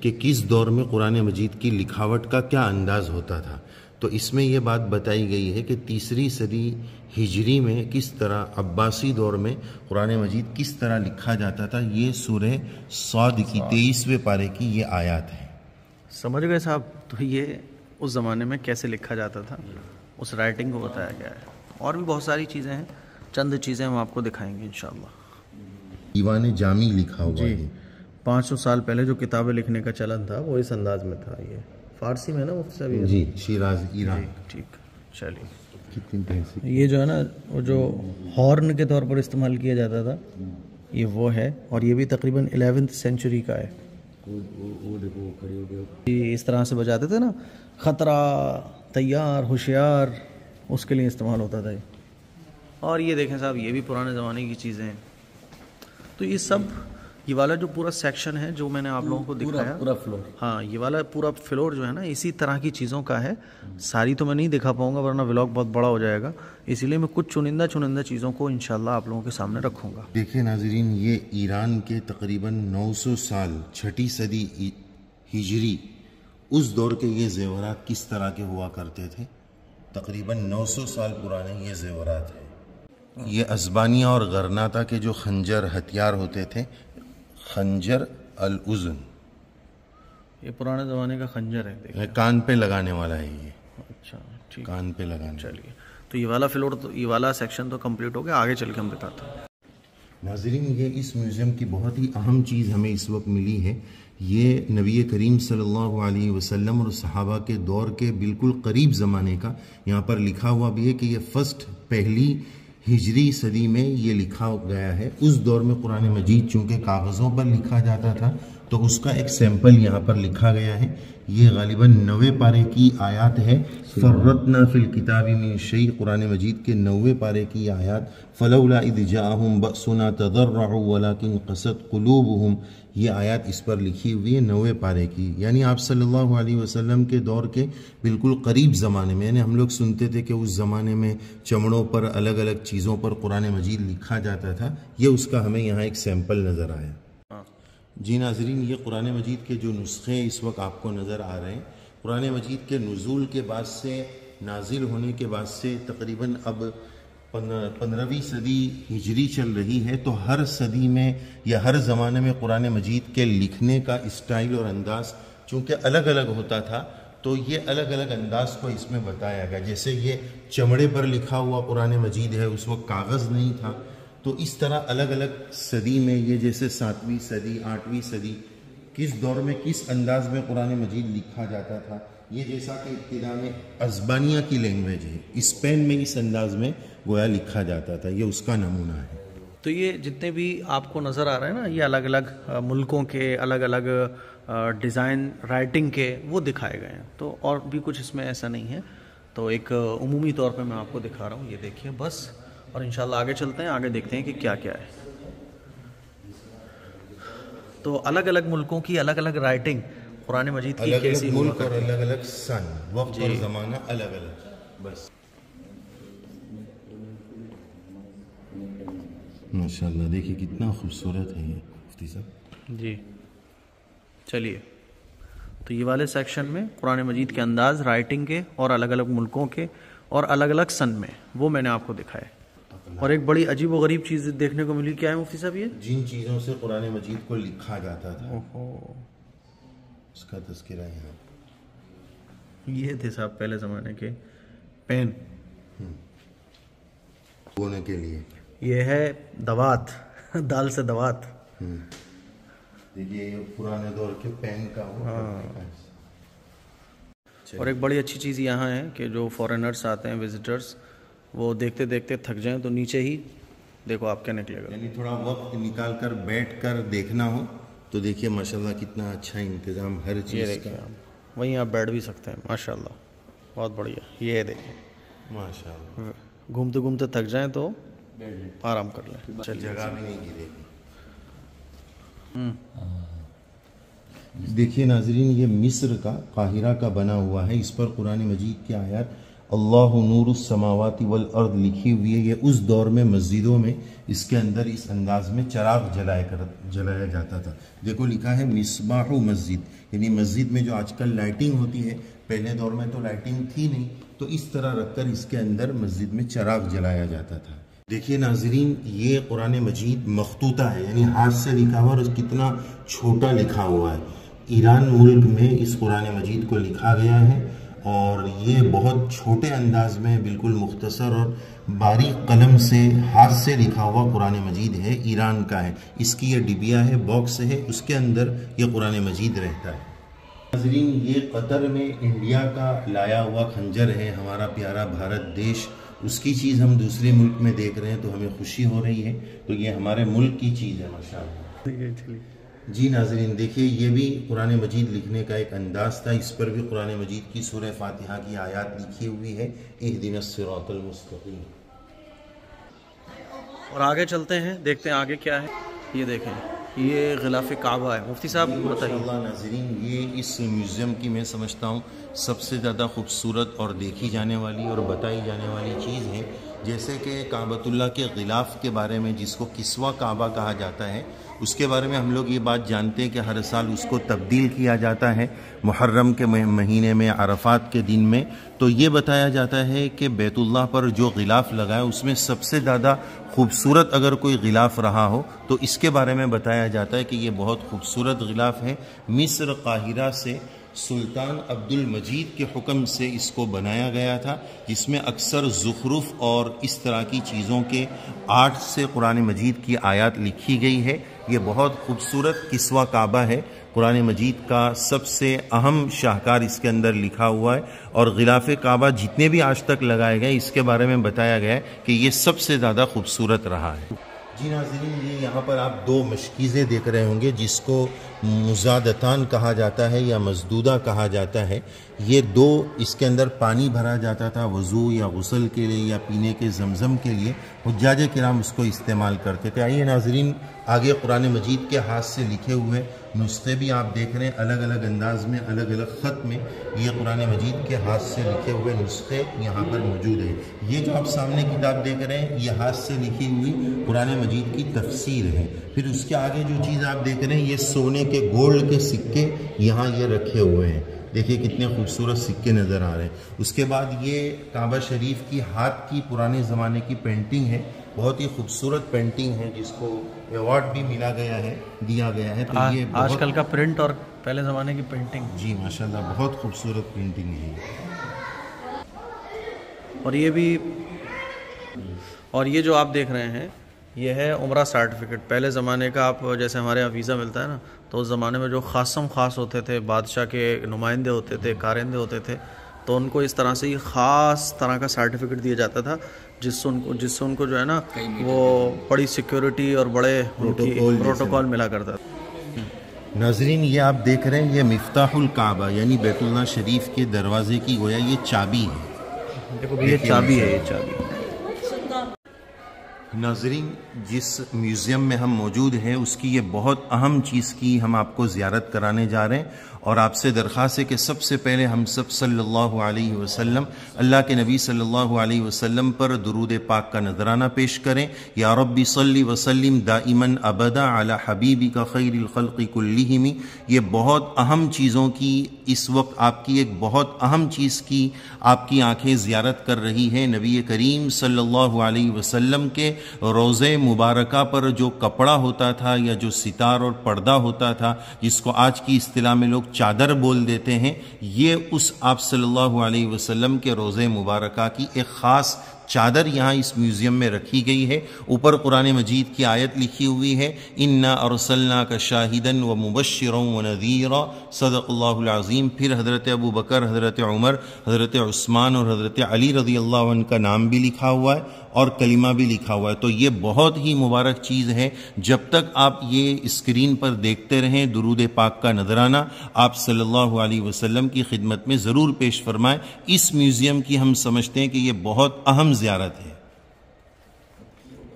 کہ کس دور میں قرآن مجید کی لکھاوٹ کا کیا انداز ہوتا تھا. تو اس میں یہ بات بتائی گئی ہے کہ تیسری صدی ہجری میں کس طرح عباسی دور میں قرآن مجید کس طرح لکھا جاتا تھا. یہ سورہ صاد کی 23ویں پارے کی یہ آیات ہے. سمجھ گئے صاحب؟ تو یہ اس زمانے میں کیسے لکھا جاتا تھا اس رائٹنگ کو بتایا گیا ہے. اور بھی بہت ساری چیزیں ہیں، چند چیزیں ہم آپ کو دکھائیں گے انشاءاللہ. دیوان جامی لکھا ہوا ہے. 500 سال پہلے جو کتابیں لکھنے کا چلن تھا وہ اس انداز میں تھا. یہ فارسی میں نا مفتی صاحب؟ جی، شیراز، ایران. ٹھیک، چلیے. کتنی پیسے یہ جو ہے نا وہ جو ہارن کے طور پر استعمال کیا جاتا تھا یہ وہ ہے، اور یہ بھی تقریباً 11ویں سینچری کا ہے. اس طرح سے بجاتے تھے نا، خطرہ، تیار، ہوشیار، اس کے لیے استعمال ہوتا تھا. اور یہ دیکھیں صاحب، یہ بھی پرانے زمانے کی چیزیں ہیں. تو یہ سب، یہ والا جو پورا سیکشن ہے جو میں نے آپ لوگوں کو دکھایا، پورا فلور، ہاں یہ والا پورا فلور جو ہے نا اسی طرح کی چیزوں کا ہے. ساری تو میں نہیں دکھا پاؤں گا ورنہ ولاگ بہت بڑا ہو جائے گا، اسی لیے میں کچھ چنندہ چیزوں کو انشاءاللہ آپ لوگوں کے سامنے رکھوں گا. دیکھیں ناظرین، یہ ایران کے تقریباً 900 سال، 6ٹھی صدی ہجری، اس دور کے یہ زیورات کس طرح کے ہوا کرتے تھے. تقریباً 900 سال پرانے یہ زیورات ہیں. یہ ازبانیہ اور غرناطہ کے جو خنجر ہتھیار ہوتے تھے، خنجر الاذن، یہ پرانے زمانے کا خنجر ہے، دیکھیں کان پہ لگانے والا ہے. یہ اچھا ٹھیک، کان پہ لگانے. چلیے. تو یہ والا فلور، تو یہ والا سیکشن تو کمپلیٹ ہو گیا. آگے چل کے ہم بتاتے ہیں. ناظرین، یہ اس میوزیم کی بہت ہی اہم چیز ہمیں اس وقت ملی ہے. یہ نبی کریم صلی اللہ علیہ وسلم اور صحابہ کے دور کے بالکل قریب زمانے کا یہاں پر لکھا ہوا بھی ہے کہ یہ پہلی ہجری صدی میں یہ لکھا گیا ہے. اس دور میں قرآن مجید چونکہ کاغذوں پر لکھا جاتا تھا تو اس کا ایک سیمپل یہاں پر لکھا گیا ہے. یہ غالباً 90 پارے کی آیات ہے. فرتنا فی الکتاب من شیء، قرآن مجید کے 90 پارے کی آیات. فلولا اذ جاءہم بأسنا تضرعوا ولکن قست قلوبہم، یہ آیات اس پر لکھی ہوئی ہے 90 پارے کی. یعنی آپ صلی اللہ علیہ وسلم کے دور کے بالکل قریب زمانے میں، یعنی ہم لوگ سنتے تھے کہ اس زمانے میں چمڑوں پر، الگ الگ چیزوں پر قرآن مجید لکھا جاتا تھا. یہ اس کا ہمیں یہاں ایک سیمپل نظر آیا. جی ناظرین، یہ قرآن مجید کے جو نسخے اس وقت آپ کو نظر آ رہے ہیں، قرآن مجید کے نزول کے بعد سے، نازل ہونے کے بعد سے تقریباً اب 15ویں صدی ہجری چل رہی ہے. تو ہر صدی میں یا ہر زمانے میں قرآن مجید کے لکھنے کا اسٹائل اور انداز چونکہ الگ الگ ہوتا تھا تو یہ الگ الگ انداز کو اس میں بتایا گیا. جیسے یہ چمڑے پر لکھا ہوا قرآن مجید ہے، اس وقت کاغذ نہیں تھا. تو اس طرح الگ الگ صدی میں، یہ جیسے 7ویں صدی، 8ویں صدی، کس دور میں کس انداز میں قرآن مجید لکھا جاتا تھا. یہ جیسا کہ ابتدا میں ازبانیہ کی لینگویج ہے، اسپین میں اس انداز میں گویا لکھا جاتا تھا. یہ اس کا نمونہ ہے. تو یہ جتنے بھی آپ کو نظر آ رہے ہیں نا، یہ الگ الگ ملکوں کے الگ الگ ڈیزائن رائٹنگ کے وہ دکھائے گئے ہیں. تو اور بھی کچھ اس میں ایسا نہیں ہے. تو ایک عمومی طور پہ میں آپ کو دکھا رہا ہوں، یہ دیکھیے بس. اور انشاءاللہ آگے چلتے ہیں، آگے دیکھتے ہیں کہ کیا کیا ہے. تو الگ الگ ملکوں کی الگ الگ رائٹنگ قرآن مجید کی کیسی ہوا ملک اور الگ الگ سن، وقت اور زمانہ الگ الگ. بس ماشاءاللہ دیکھیے کتنا خوبصورت ہے یہ مفتی صاحب. جی چلیے. تو یہ والے سیکشن میں قرآن مجید کے انداز، رائٹنگ کے اور الگ الگ ملکوں کے اور الگ الگ سن میں، وہ میں نے آپ کو دکھائے. اور ایک بڑی عجیب و غریب چیز دیکھنے کو ملی. کیا ہے مفتی صاحب؟ یہ جن چیزوں سے قرآن مجید کو لکھا جاتا تھا اس کا تذکرہ ہے. یہ تھے صاحب پہلے زمانے کے پین بونے کے لیے. یہ ہے دوات، دال سے دوات. دیکھیے یہ پرانے دور کے پین کا اور ایک بڑی اچھی چیز یہاں ہے کہ جو فورینرز آتے ہیں، وزٹرز، وہ دیکھتے دیکھتے تھک جائیں تو نیچے ہی دیکھو آپ کیا نکلے گا. یعنی تھوڑا وقت نکال کر بیٹھ کر دیکھنا ہو تو دیکھیے ماشاءاللہ کتنا اچھا انتظام ہر چیز کا. وہیں آپ بیٹھ بھی سکتے ہیں. ماشاءاللہ بہت بڑھیا. یہ دیکھیں ماشاءاللہ، گھومتے گھومتے تھک جائیں تو آرام کر لیں. چل جگہ بھی نہیں گرے گی. دیکھیے ناظرین، یہ مصر کا، قاہرہ کا بنا ہوا ہے. اس پر قرآن مجید کی آیات اللہ نور السماوات والارض لکھی ہوئی ہے. یہ اس دور میں مسجدوں میں اس کے اندر اس انداز میں چراغ جلایا جاتا تھا. دیکھو لکھا ہے مصباح مسجد، یعنی مسجد میں جو آج کل لائٹنگ ہوتی ہے، پہلے دور میں تو لائٹنگ تھی نہیں، تو اس طرح رکھ کر اس کے اندر مسجد میں چراغ جلایا جاتا تھا. دیکھیے ناظرین، یہ قرآن مجید مخطوطہ ہے، یعنی ہاتھ سے لکھا ہوا، اور کتنا چھوٹا لکھا ہوا ہے. ایران ملک میں اس قرآن مجید کو لکھا گیا ہے، اور یہ بہت چھوٹے انداز میں بالکل مختصر اور باریک قلم سے ہاتھ سے لکھا ہوا قرآن مجید ہے. ایران کا ہے. اس کی یہ ڈبیا ہے، باکس ہے، اس کے اندر یہ قرآن مجید رہتا ہے. ناظرین، یہ قطر میں انڈیا کا لایا ہوا خنجر ہے، ہمارا پیارا بھارت دیش، اس کی چیز ہم دوسرے ملک میں دیکھ رہے ہیں تو ہمیں خوشی ہو رہی ہے. تو یہ ہمارے ملک کی چیز ہے ماشاءاللہ. جی ناظرین، دیکھیے یہ بھی قرآن مجید لکھنے کا ایک انداز تھا. اس پر بھی قرآن مجید کی سورہ فاتحہ کی آیات لکھی ہوئی ہے، اہدنا الصراط المستقیم. اور آگے چلتے ہیں، دیکھتے ہیں آگے کیا ہے. یہ دیکھیں، یہ غلاف کعبہ ہے. مفتی صاحب بتائیے. اللہ ناظرین، یہ اس میوزیم کی میں سمجھتا ہوں سب سے زیادہ خوبصورت اور دیکھی جانے والی اور بتائی جانے والی چیز ہے. جیسے کہ کعبۃ اللہ کے غلاف کے بارے میں، جس کو کسوہ کعبہ کہا جاتا ہے، اس کے بارے میں ہم لوگ یہ بات جانتے ہیں کہ ہر سال اس کو تبدیل کیا جاتا ہے محرم کے مہینے میں، عرفات کے دن میں. تو یہ بتایا جاتا ہے کہ بیت اللہ پر جو غلاف لگا ہے اس میں سب سے زیادہ خوبصورت اگر کوئی غلاف رہا ہو تو اس کے بارے میں بتایا جاتا ہے کہ یہ بہت خوبصورت غلاف ہے. مصر قاہرہ سے سلطان عبد المجید کے حکم سے اس کو بنایا گیا تھا، جس میں اکثر زخرف اور اس طرح کی چیزوں کے آرٹ سے قرآن مجید کی آیات لکھی گئی ہے. یہ بہت خوبصورت کسوہ کعبہ ہے. قرآن مجید کا سب سے اہم شاہکار اس کے اندر لکھا ہوا ہے، اور غلاف کعبہ جتنے بھی آج تک لگائے گئے اس کے بارے میں بتایا گیا ہے کہ یہ سب سے زیادہ خوبصورت رہا ہے. جی ناظرین، یہ یہاں پر آپ دو مشکیزیں دیکھ رہے ہوں گے جس کو مزادتان کہا جاتا ہے یا مزدودہ کہا جاتا ہے. یہ دو، اس کے اندر پانی بھرا جاتا تھا وضو یا غسل کے لیے یا پینے کے زمزم کے لیے. حجاج کرام اس کو استعمال کرتے تھے. آئیے ناظرین، آگے قرآن مجید کے ہاتھ سے لکھے ہوئے نسخے بھی آپ دیکھ رہے ہیں، الگ الگ انداز میں، الگ الگ خط میں. یہ قرآن مجید کے ہاتھ سے لکھے ہوئے نسخے یہاں پر موجود ہیں. یہ جو آپ سامنے کتاب دیکھ رہے ہیں، یہ ہاتھ سے لکھی ہوئی قرآن مجید کی تفسیر ہے. پھر اس کے آگے جو چیز آپ دیکھ رہے ہیں، یہ سونے کے گولڈ کے سکے یہاں یہ رکھے ہوئے ہیں. دیکھیے کتنے خوبصورت سکے نظر آ رہے ہیں. اس کے بعد یہ کعبہ شریف کی ہاتھ کی پرانے زمانے کی پینٹنگ ہے. بہت ہی خوبصورت پینٹنگ ہے جس کو ایوارڈ بھی ملا گیا ہے، دیا گیا ہے. تو یہ آج کل کا پرنٹ اور پہلے زمانے کی پینٹنگ، جی ماشاءاللہ بہت خوبصورت پینٹنگ ہے. اور یہ بھی، اور یہ جو آپ دیکھ رہے ہیں یہ ہے عمرہ سرٹیفکیٹ. پہلے زمانے کا، آپ جیسے ہمارے یہاں ویزا ملتا ہے نا، تو اس زمانے میں جو خاص ہوتے تھے، بادشاہ کے نمائندے ہوتے تھے، کارندے ہوتے تھے، تو ان کو اس طرح سے یہ خاص طرح کا سرٹیفکیٹ دیا جاتا تھا، جس سے ان کو جو ہے نا وہ بڑی سیکیورٹی اور بڑے پروٹوکول ملا کرتا تھا. ناظرین، یہ آپ دیکھ رہے ہیں، یہ مفتاح الکعبہ یعنی بیت اللہ شریف کے دروازے کی گویا یہ چابی ہے. دیکھو یہ چابی ہے، یہ چابی. ناظرین، جس میوزیم میں ہم موجود ہیں اس کی یہ بہت اہم چیز کی ہم آپ کو زیارت کرانے جا رہے ہیں، اور آپ سے درخواست ہے کہ سب سے پہلے ہم سب صلی اللہ علیہ وسلم، اللہ کے نبی صلی اللہ علیہ وسلم پر درود پاک کا نذرانہ پیش کریں. یا ربی صلی وسلم دائما ابدا علی حبیبک خیر الخلق کلہم. یہ بہت اہم چیزوں کی اس وقت آپ کی ایک بہت اہم چیز کی آپ کی آنکھیں زیارت کر رہی ہیں. نبی کریم صلی اللہ علیہ وسلم کے روضے مبارکہ پر جو کپڑا ہوتا تھا یا جو ستار اور پردہ ہوتا تھا، جس کو آج کی اصطلاح میں لوگ چادر بول دیتے ہیں، یہ اس آپ صلی اللہ علیہ وسلم کے روضے مبارکہ کی ایک خاص چادر یہاں اس میوزیم میں رکھی گئی ہے. اوپر قرآن مجید کی آیت لکھی ہوئی ہے، انا ارسلناک شاہدا ومبشرا ونذیرا، صدق اللہ العظیم. پھر حضرت ابو بکر، حضرت عمر، حضرت عثمان اور حضرت علی رضی اللہ عنہ کا نام بھی لکھا ہوا ہے اور کلمہ بھی لکھا ہوا ہے. تو یہ بہت ہی مبارک چیز ہے. جب تک آپ یہ اسکرین پر دیکھتے رہیں، درود پاک کا نذرانہ آپ صلی اللہ علیہ وسلم کی خدمت میں ضرور پیش فرمائیں. اس میوزیم کی ہم سمجھتے ہیں کہ یہ بہت اہم زیارت ہے.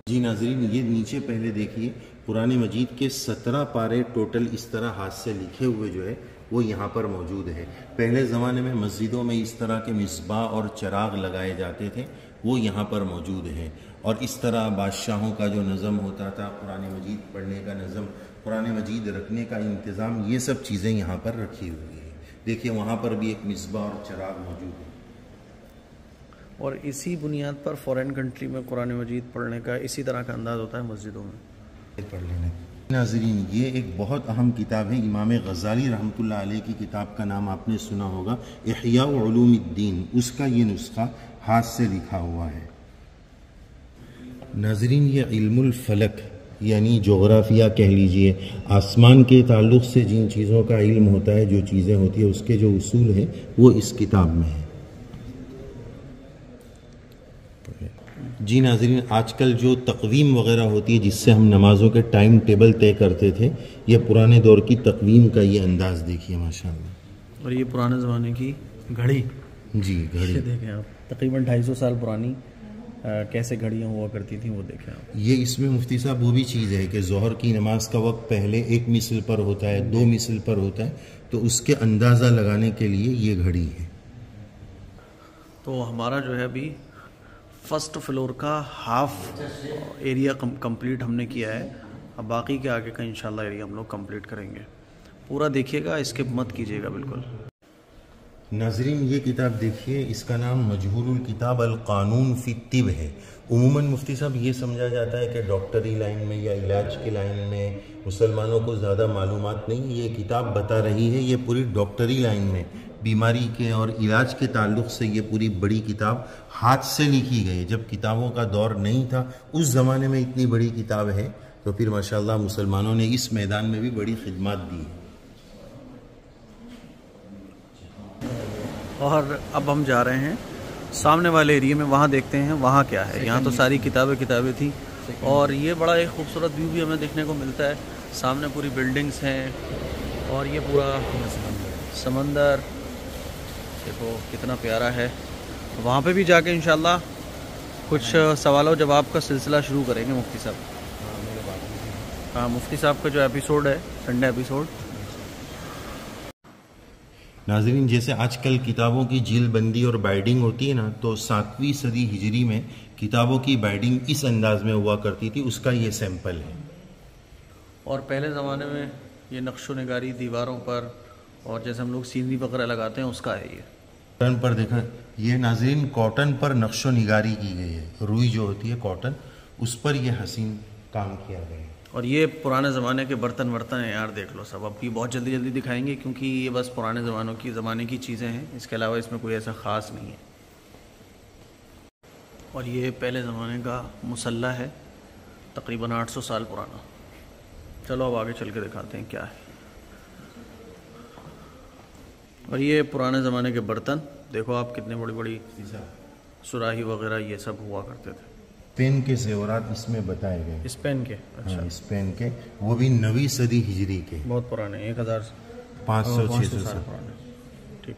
جی ناظرین، یہ نیچے پہلے دیکھیے، قرآن مجید کے 17 پارے ٹوٹل اس طرح ہاتھ سے لکھے ہوئے جو ہے وہ یہاں پر موجود ہے. پہلے زمانے میں مسجدوں میں اس طرح کے مصباح اور چراغ لگائے جاتے تھے، وہ یہاں پر موجود ہے. اور اس طرح بادشاہوں کا جو نظم ہوتا تھا، قرآن مجید پڑھنے کا نظم، قرآن مجید رکھنے کا انتظام، یہ سب چیزیں یہاں پر رکھی ہوئی ہیں. دیکھیے وہاں پر بھی ایک مصباح اور چراغ موجود ہے. اور اسی بنیاد پر فورین کنٹری میں قرآن مجید پڑھنے کا اسی طرح کا انداز ہوتا ہے مسجدوں میں. پڑھ لینا. ناظرین یہ ایک بہت اہم کتاب ہے. امام غزالی رحمۃ اللہ علیہ کی کتاب کا نام آپ نے سنا ہوگا، احیاء علوم الدین. اس کا یہ نسخہ ہاتھ سے لکھا ہوا ہے. ناظرین یہ علم الفلک یعنی جغرافیہ کہہ لیجئے، آسمان کے تعلق سے جن چیزوں کا علم ہوتا ہے، جو چیزیں ہوتی ہیں، اس کے جو اصول ہیں وہ اس کتاب میں ہے. جی ناظرین آج کل جو تقویم وغیرہ ہوتی ہے جس سے ہم نمازوں کے ٹائم ٹیبل طے کرتے تھے، یہ پرانے دور کی تقویم کا یہ انداز دیکھیے ماشاءاللہ. اور یہ پرانے زمانے کی گھڑی، جی گھڑی دیکھیں آپ، تقریباً 250 سال پرانی کیسے گھڑیاں ہوا کرتی تھیں وہ دیکھیں آپ. یہ اس میں مفتی صاحب وہ بھی چیز ہے کہ ظہر کی نماز کا وقت پہلے 1 مثل پر ہوتا ہے، 2 مثل پر ہوتا ہے، تو اس کے اندازہ لگانے کے لیے یہ گھڑی ہے. تو ہمارا جو ہے ابھی فرسٹ فلور کا ہاف ایریا کمپلیٹ ہم نے کیا ہے. اب باقی کے آگے کا انشاءاللہ ایریا ہم لوگ کمپلیٹ کریں گے. پورا دیکھیے گا، اسکپ مت کیجیے گا بالکل. ناظرین یہ کتاب دیکھیے، اس کا نام مجہول الکتاب القانون فی الطب ہے. عموماً مفتی صاحب یہ سمجھا جاتا ہے کہ ڈاکٹری لائن میں یا علاج کی لائن میں مسلمانوں کو زیادہ معلومات نہیں. یہ کتاب بتا رہی ہے، یہ پوری ڈاکٹری لائن میں بیماری کے اور علاج کے تعلق سے یہ پوری بڑی کتاب ہاتھ سے لکھی گئی. جب کتابوں کا دور نہیں تھا اس زمانے میں اتنی بڑی کتاب ہے، تو پھر ماشاءاللہ مسلمانوں نے اس میدان میں بھی بڑی خدمات دی. اور اب ہم جا رہے ہیں سامنے والے ایریے میں، وہاں دیکھتے ہیں وہاں کیا ہے. یہاں تو ساری کتابیں تھیں، اور یہ بڑا ایک خوبصورت ویو بھی ہمیں دیکھنے کو ملتا ہے. سامنے پوری بلڈنگز ہیں اور یہ پورا سمندر دیکھو کتنا پیارا ہے. وہاں پہ بھی جا کے انشاءاللہ کچھ سوال و جواب کا سلسلہ شروع کریں گے مفتی صاحب. ہاں مفتی صاحب کا جو ایپیسوڈ ہے سنڈے ایپیسوڈ. ناظرین جیسے آج کل کتابوں کی جیل بندی اور بائڈنگ ہوتی ہے نا، تو 7ویں صدی ہجری میں کتابوں کی بائڈنگ اس انداز میں ہوا کرتی تھی. اس کا یہ سیمپل ہے. اور پہلے زمانے میں یہ نقش و نگاری دیواروں پر اور جیسے ہم لوگ سینری وغیرہ لگاتے ہیں اس کا ہے. یہ کاٹن پر دیکھا، یہ ناظرین کاٹن پر نقش و نگاری کی گئی ہے. روئی جو ہوتی ہے کاٹن، اس پر یہ حسین کام کیا گیا ہے. اور یہ پرانے زمانے کے برتن ہیں یار، دیکھ لو سب. اب یہ بہت جلدی دکھائیں گے کیونکہ یہ بس پرانے زمانے کی چیزیں ہیں، اس کے علاوہ اس میں کوئی ایسا خاص نہیں ہے. اور یہ پہلے زمانے کا مسلح ہے، تقریباً 800 سال پرانا. چلو اب آگے چل کے دکھاتے ہیں کیا ہے. اور یہ پرانے زمانے کے برتن دیکھو آپ، کتنے بڑی سراہی وغیرہ یہ سب ہوا کرتے تھے. اسپین کے زیورات اس میں بتائے گئے. اسپین کے؟ اچھا اسپین کے، وہ بھی 9ویں صدی ہجری کے. بہت پرانے، 1500-600 سال پرانے. ٹھیک.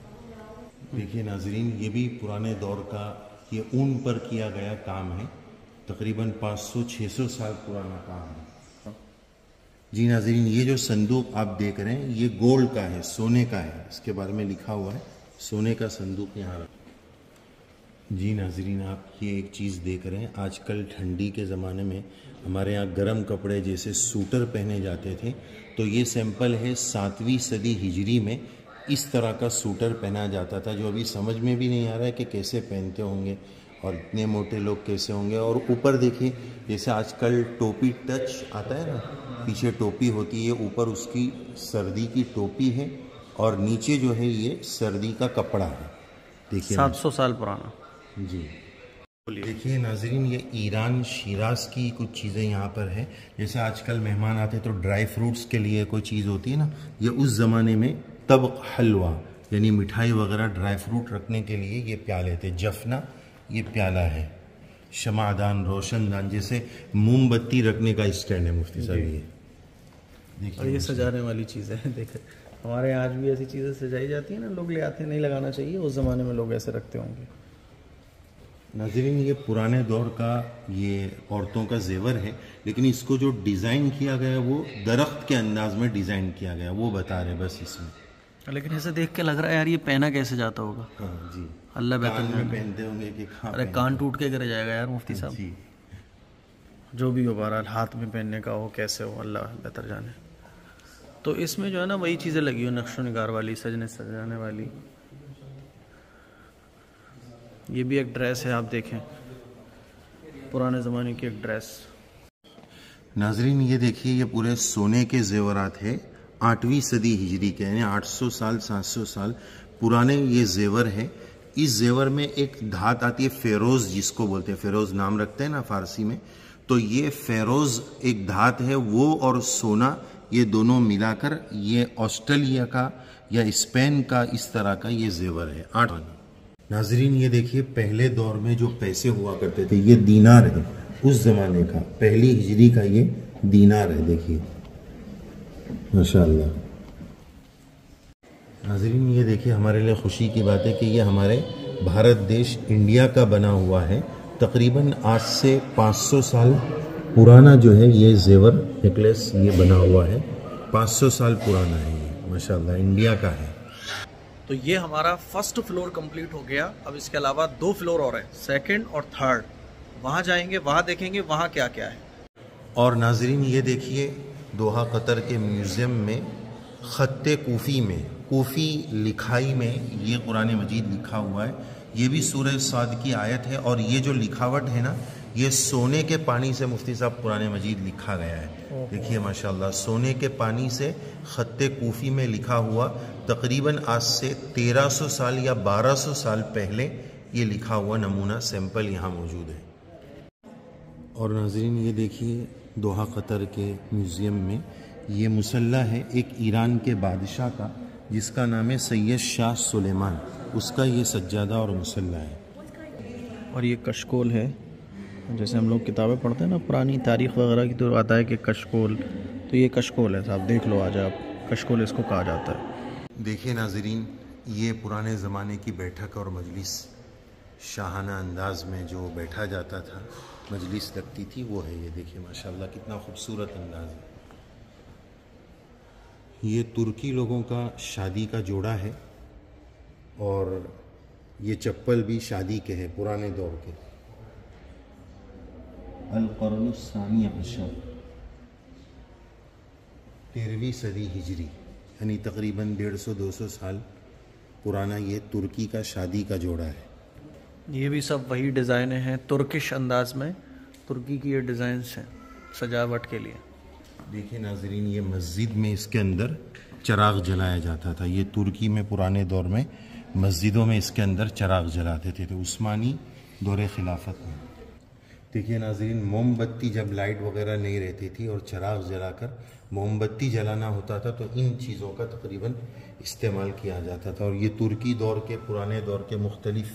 دیکھیے ناظرین یہ بھی پرانے دور کا یہ اون پر کیا گیا کام ہے. تقریباً 500-600 سال پرانا کام ہے. جی ناظرین یہ جو صندوق آپ دیکھ رہے ہیں یہ گولڈ کا ہے، سونے کا ہے. اس کے بارے میں لکھا ہوا ہے، سونے کا صندوق یہاں رکھا. جی ناظرین آپ یہ ایک چیز دیکھ رہے ہیں، آج کل ٹھنڈی کے زمانے میں ہمارے یہاں گرم کپڑے جیسے سوٹر پہنے جاتے تھے، تو یہ سیمپل ہے 7ویں صدی ہجری میں اس طرح کا سوٹر پہنا جاتا تھا، جو ابھی سمجھ میں بھی نہیں آ رہا ہے کہ کیسے پہنتے ہوں گے اور اتنے موٹے لوگ کیسے ہوں گے. اور اوپر دیکھیے جیسے آج کل ٹوپی ٹچ آتا ہے نا، پیچھے ٹوپی ہوتی ہے، اوپر اس کی سردی کی ٹوپی ہے اور نیچے جو ہے یہ سردی کا کپڑا ہے. دیکھیے 700 سال پرانا. جی دیکھیے ناظرین یہ ایران شیراز کی کچھ چیزیں یہاں پر ہے. جیسے آج کل مہمان آتے تو ڈرائی فروٹس کے لیے کوئی چیز ہوتی ہے نا، یہ اس زمانے میں طبق حلوہ یعنی مٹھائی وغیرہ ڈرائی فروٹ رکھنے کے لیے یہ پیالے تھے. جفنا یہ پیالہ ہے. شمعدان، روشن دان، جیسے موم بتی رکھنے کا اسٹینڈ ہے مفتی صاحب. یہ اور یہ سجانے والی چیزیں ہیں. دیکھیں ہمارے یہاں آج بھی ایسی چیزیں سجائی جاتی ہیں نا، لوگ لے آتے ہیں. نہیں لگانا چاہیے، اس زمانے میں لوگ ایسے رکھتے ہوں گے. ناظرین یہ پرانے دور کا یہ عورتوں کا زیور ہے، لیکن اس کو جو ڈیزائن کیا گیا وہ درخت کے انداز میں ڈیزائن کیا گیا، وہ بتا رہے بس اس میں. لیکن ایسے دیکھ کے لگ رہا ہے یار یہ پہنا کیسے جاتا ہوگا. ہاں جی, اللہ بہتر کان میں پہنتے ہوں گے کہ ارے کان ٹوٹ کے گر جائے گا یار مفتی صاحب. جی جو بھی ہو بہرحال ہاتھ میں پہننے کا ہو کیسے ہو اللہ بہتر جانے. تو اس میں جو ہے نا وہی چیزیں لگی ہو نقش و نگار والی, سجنے سجانے والی. یہ بھی ایک ڈریس ہے, آپ دیکھیں پرانے زمانے کی ایک ڈریس. ناظرین یہ دیکھیے یہ پورے سونے کے زیورات ہے 8ویں صدی ہجری کے, یعنی 800 سال 700 سال پرانے یہ زیور ہے. اس زیور میں ایک دھات آتی ہے فیروز, جس کو بولتے ہیں فیروز نام رکھتے ہیں نا فارسی میں, تو یہ فیروز ایک دھات ہے, وہ اور سونا یہ دونوں ملا کر یہ آسٹریلیا کا یا اسپین کا اس طرح کا یہ زیور ہے. 8 ناظرین یہ دیکھیے پہلے دور میں جو پیسے ہوا کرتے تھے یہ دینار ہے, اس زمانے کا پہلی ہجری کا یہ دینار ہے. دیکھیے ماشاءاللہ. ناظرین یہ دیکھیے ہمارے لیے خوشی کی بات ہے کہ یہ ہمارے بھارت دیش انڈیا کا بنا ہوا ہے. تقریباً آج سے 500 سال پرانا جو ہے یہ زیور نیکلیس یہ بنا ہوا ہے. 500 سال پرانا ہے یہ ماشاءاللہ, انڈیا کا ہے. تو یہ ہمارا فرسٹ فلور کمپلیٹ ہو گیا. اب اس کے علاوہ 2 فلور اور ہیں, سیکنڈ اور تھرڈ. وہاں جائیں گے, وہاں دیکھیں گے وہاں کیا کیا ہے. اور ناظرین یہ دیکھیے دوحہ قطر کے میوزیم میں خط کوفی میں, کوفی لکھائی میں یہ قرآن مجید لکھا ہوا ہے. یہ بھی سورہ صاد کی آیت ہے, اور یہ جو لکھاوٹ ہے نا یہ سونے کے پانی سے مفتی صاحب قرآن مجید لکھا گیا ہے. دیکھیے ماشاءاللہ سونے کے پانی سے خط کوفی میں لکھا ہوا. تقریباً آج سے 1300 سال یا 1200 سال پہلے یہ لکھا ہوا نمونہ سیمپل یہاں موجود ہے. اور ناظرین یہ دیکھیے دوحہ قطر کے میوزیم میں یہ مسلح ہے ایک ایران کے بادشاہ کا, جس کا نام ہے سید شاہ سلیمان. اس کا یہ سجادہ اور مسلح ہے. اور یہ کشکول ہے, جیسے ہم لوگ کتابیں پڑھتے ہیں نا پرانی تاریخ وغیرہ کی, تو آتا ہے کہ کشکول, تو یہ کشکول ہے صاحب, دیکھ لو آج آپ, کشکول اس کو کہا جاتا ہے. دیکھیے ناظرین یہ پرانے زمانے کی بیٹھک اور مجلس, شاہانہ انداز میں جو بیٹھا جاتا تھا, مجلس لگتی تھی, وہ ہے. یہ دیکھیے ماشاءاللہ کتنا خوبصورت انداز ہے. یہ ترکی لوگوں کا شادی کا جوڑا ہے, اور یہ چپل بھی شادی کے ہیں پرانے دور کے. القرن الثانی عشر 13ویں صدی ہجری, یعنی تقریباً 150-200 سال پرانا یہ ترکی کا شادی کا جوڑا ہے. یہ بھی سب وہی ڈیزائنیں ہیں ترکش انداز میں, ترکی کی یہ ڈیزائنز ہیں سجاوٹ کے لیے. دیکھیں ناظرین یہ مسجد میں اس کے اندر چراغ جلایا جاتا تھا. یہ ترکی میں پرانے دور میں مسجدوں میں اس کے اندر چراغ جلاتے تھے, تو عثمانی دور خلافت میں. دیکھیے ناظرین موم بتی جب لائٹ وغیرہ نہیں رہتی تھی اور چراغ جلا کر موم بتی جلانا ہوتا تھا, تو ان چیزوں کا تقریباً استعمال کیا جاتا تھا. اور یہ ترکی دور کے پرانے دور کے مختلف,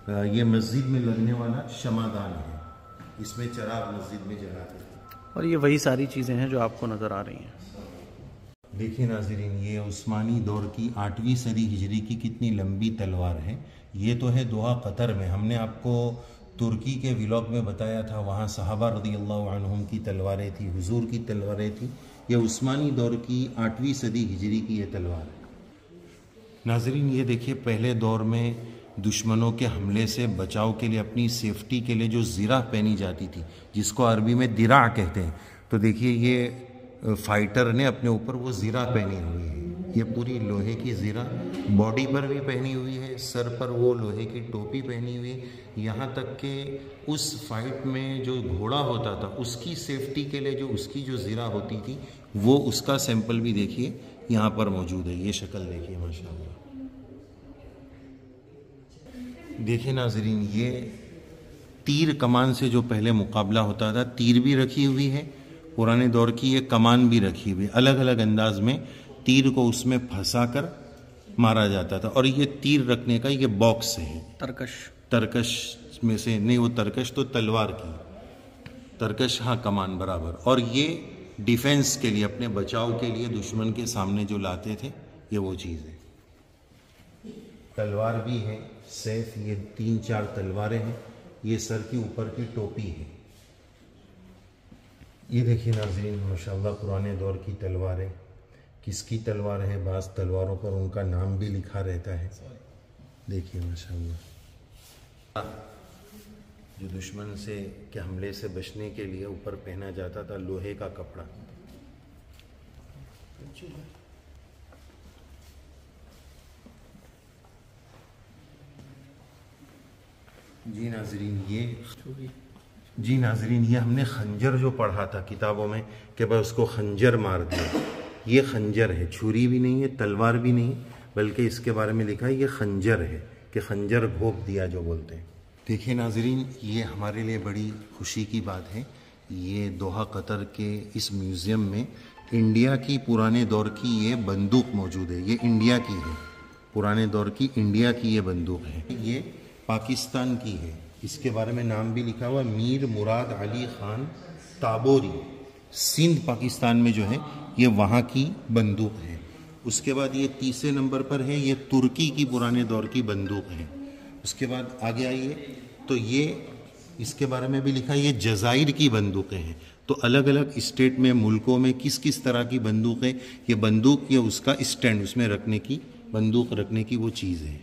یہ مسجد میں لگنے والا شمعدان ہے, اس میں چراغ مسجد میں جلاتے تھے. اور یہ وہی ساری چیزیں ہیں جو آپ کو نظر آ رہی ہیں. دیکھیں ناظرین یہ عثمانی دور کی 8ویں صدی ہجری کی کتنی لمبی تلوار ہے. یہ تو ہے دوحہ قطر میں, ہم نے آپ کو ترکی کے ولاگ میں بتایا تھا, وہاں صحابہ رضی اللہ عنہم کی تلواریں تھیں, حضور کی تلواریں تھیں. یہ عثمانی دور کی 8ویں صدی ہجری کی یہ تلوار ہے. ناظرین یہ دیکھیے پہلے دور میں دشمنوں کے حملے سے بچاؤ کے لیے اپنی سیفٹی کے لیے جو زرہ پہنی جاتی تھی, جس کو عربی میں درع کہتے ہیں, تو دیکھیے یہ فائٹر نے اپنے اوپر وہ زرہ پہنی ہوئی ہے. یہ پوری لوہے کی زرہ باڈی پر بھی پہنی ہوئی ہے, سر پر وہ لوہے کی ٹوپی پہنی ہوئی ہے. یہاں تک کہ اس فائٹ میں جو گھوڑا ہوتا تھا اس کی سیفٹی کے لیے جو اس کی جو زرہ ہوتی تھی, وہ اس کا سیمپل بھی دیکھیے یہاں پر موجود ہے. یہ شکل دیکھیے ماشاءاللہ. دیکھیں ناظرین یہ تیر کمان سے جو پہلے مقابلہ ہوتا تھا, تیر بھی رکھی ہوئی ہے پرانے دور کی, یہ کمان بھی رکھی ہوئی, الگ الگ انداز میں تیر کو اس میں پھنسا کر مارا جاتا تھا. اور یہ تیر رکھنے کا یہ باکس ہے, ترکش میں سے نہیں, وہ ترکش تو تلوار کی, ترکش ہاں کمان برابر. اور یہ ڈیفنس کے لیے, اپنے بچاؤ کے لیے دشمن کے سامنے جو لاتے تھے, یہ وہ چیز ہے. تلوار بھی ہے, سیف, یہ 3-4 تلواریں ہیں. یہ سر کی اوپر کی ٹوپی ہے. یہ دیکھیے ناظرین ماشاءاللہ پرانے دور کی تلواریں کس کی تلوار ہے. بعض تلواروں پر ان کا نام بھی لکھا رہتا ہے. دیکھیے ماشاءاللہ. جو دشمن سے کے حملے سے بچنے کے لیے اوپر پہنا جاتا تھا لوہے کا کپڑا. جی ناظرین یہ ہم نے خنجر جو پڑھا تھا کتابوں میں کہ بھائی اس کو خنجر مار دیا. یہ خنجر ہے, چھری بھی نہیں ہے, تلوار بھی نہیں, بلکہ اس کے بارے میں لکھا ہے یہ خنجر ہے کہ خنجر گھونپ دیا جو بولتے ہیں. دیکھیں ناظرین یہ ہمارے لیے بڑی خوشی کی بات ہے. یہ دوحہ قطر کے اس میوزیم میں انڈیا کی پرانے دور کی یہ بندوق موجود ہے. یہ انڈیا کی ہے, پرانے دور کی انڈیا کی یہ بندوق ہے. یہ پاکستان کی ہے. اس کے بارے میں نام بھی لکھا ہوا میر مراد علی خان تابوری, سندھ پاکستان میں جو ہے یہ وہاں کی بندوق ہے. اس کے بعد یہ تیسرے نمبر پر ہے, یہ ترکی کی پرانے دور کی بندوق ہے. اس کے بعد آگے آئیے تو یہ اس کے بارے میں بھی لکھا ہے یہ جزائر کی بندوقیں ہیں. تو الگ الگ اسٹیٹ میں ملکوں میں کس کس طرح کی بندوق ہے. یہ بندوق یہ اس کا اسٹینڈ, اس میں رکھنے کی بندوق رکھنے کی وہ چیز ہے.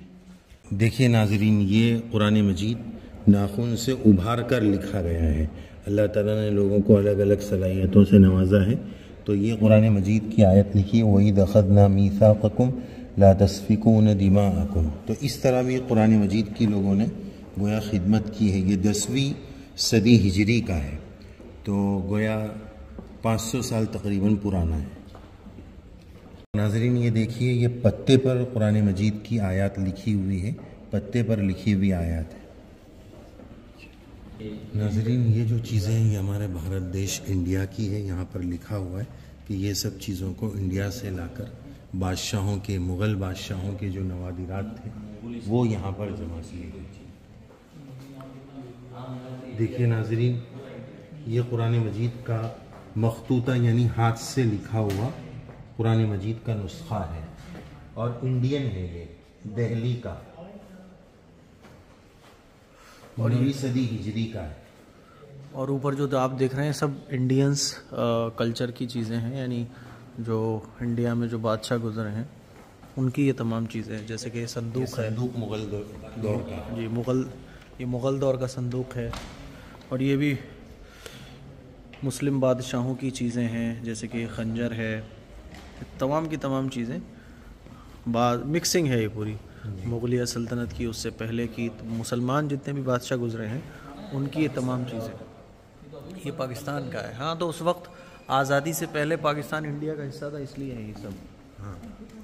دیکھیے ناظرین یہ قرآن مجید ناخن سے ابھار کر لکھا گیا ہے. اللہ تعالیٰ نے لوگوں کو الگ الگ صلاحیتوں سے نوازا ہے. تو یہ قرآن مجید کی آیت لکھی وَإِذْ أَخَذْنَا مِيثَاقَكُمْ لَا تَسْفِكُونَ دِمَاءَكُمْ. تو اس طرح بھی قرآن مجید کی لوگوں نے گویا خدمت کی ہے. یہ 10ویں صدی ہجری کا ہے, تو گویا 500 سال تقریباً پرانا ہے. ناظرین یہ دیکھیے یہ پتے پر قرآن مجید کی آیات لکھی ہوئی ہے, پتے پر لکھی ہوئی آیات ہے. ناظرین یہ جو چیزیں ہیں یہ ہمارے بھارت دیش انڈیا کی ہے. یہاں پر لکھا ہوا ہے کہ یہ سب چیزوں کو انڈیا سے لا کر بادشاہوں کے, مغل بادشاہوں کے جو نوادرات تھے وہ یہاں پر جمع کیے گئے. دیکھیے ناظرین یہ قرآن مجید کا مخطوطہ یعنی ہاتھ سے لکھا ہوا قرآن مجید کا نسخہ ہے, اور انڈین ہے, یہ دہلی کا 9ویں صدی ہجری کا ہے. اور اوپر جو آپ دیکھ رہے ہیں سب انڈینس کلچر کی چیزیں ہیں, یعنی جو انڈیا میں جو بادشاہ گزرے ہیں ان کی یہ تمام چیزیں ہیں. جیسے کہ صندوق ہے, صندوق مغل دور کا, جی یہ مغل دور کا صندوق ہے. اور یہ بھی مسلم بادشاہوں کی چیزیں ہیں, جیسے کہ خنجر ہے. تمام کی تمام چیزیں مکسنگ ہے یہ پوری مغلیہ سلطنت کی, اس سے پہلے کی مسلمان جتنے بھی بادشاہ گزرے ہیں ان کی یہ تمام چیزیں. یہ پاکستان کا ہے. ہاں تو اس وقت آزادی سے پہلے پاکستان انڈیا کا حصہ تھا, اس لیے ہے یہ سب. ہاں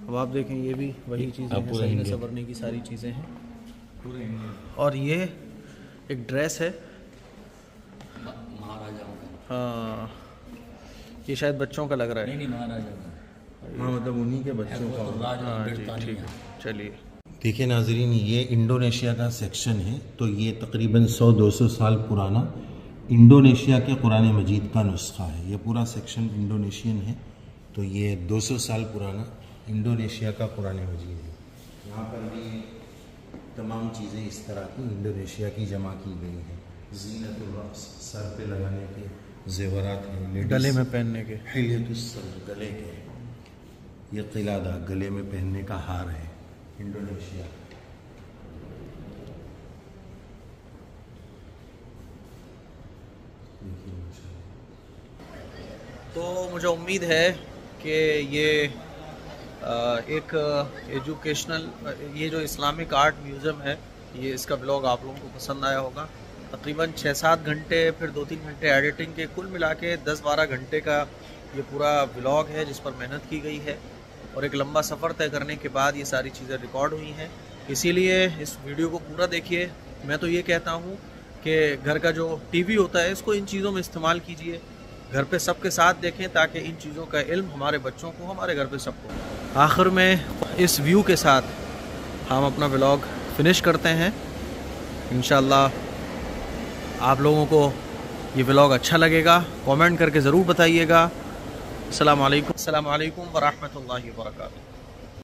اب آپ دیکھیں یہ بھی وہی چیزیں ہیں, سجنے سنورنے کی ساری چیزیں ہیں پورے انڈیا. اور یہ ایک ڈریس ہے مہاراجاؤں کا. ہاں یہ شاید بچوں کا لگ رہا ہے. نہیں مہاراجا کا, ہاں مطلب انہی کے بچوں کا. ہاں جی ٹھیک ہے, چلیے. دیکھیں ناظرین یہ انڈونیشیا کا سیکشن ہے. تو یہ تقریباً 100-200 سال پرانا انڈونیشیا کے قرآن مجید کا نسخہ ہے. یہ پورا سیکشن انڈونیشین ہے. تو یہ 200 سال پرانا انڈونیشیا کا قرآن مجید ہے. یہاں پر بھی تمام چیزیں اس طرح کی انڈونیشیا کی جمع کی گئی ہیں. زینت الرأس, سر پہ لگانے کے زیورات ہیں, گلے میں پہننے کے, حلیۃ السر, گلے کے. یہ قلادہ گلے میں پہننے کا ہار ہے انڈونیشیا. تو مجھے امید ہے کہ یہ ایک ایجوکیشنل, یہ جو اسلامک آرٹ میوزیم ہے, یہ اس کا بلاگ آپ لوگوں کو پسند آیا ہوگا. تقریباً 6-7 گھنٹے پھر 2-3 گھنٹے ایڈیٹنگ کے, کل ملا کے 10-12 گھنٹے کا یہ پورا بلاگ ہے جس پر محنت کی گئی ہے. اور ایک لمبا سفر طے کرنے کے بعد یہ ساری چیزیں ریکارڈ ہوئی ہیں. اسی لیے اس ویڈیو کو پورا دیکھیے. میں تو یہ کہتا ہوں کہ گھر کا جو ٹی وی ہوتا ہے اس کو ان چیزوں میں استعمال کیجیے, گھر پہ سب کے ساتھ دیکھیں تاکہ ان چیزوں کا علم ہمارے بچوں کو, ہمارے گھر پہ سب کو. آخر میں اس ویو کے ساتھ ہم اپنا ولاگ فنش کرتے ہیں. انشاءاللہ آپ لوگوں کو یہ ولاگ اچھا لگے گا. کامنٹ کر کے ضرور بتائیے گا. السلام علیکم ورحمۃ اللہ وبرکاتہ.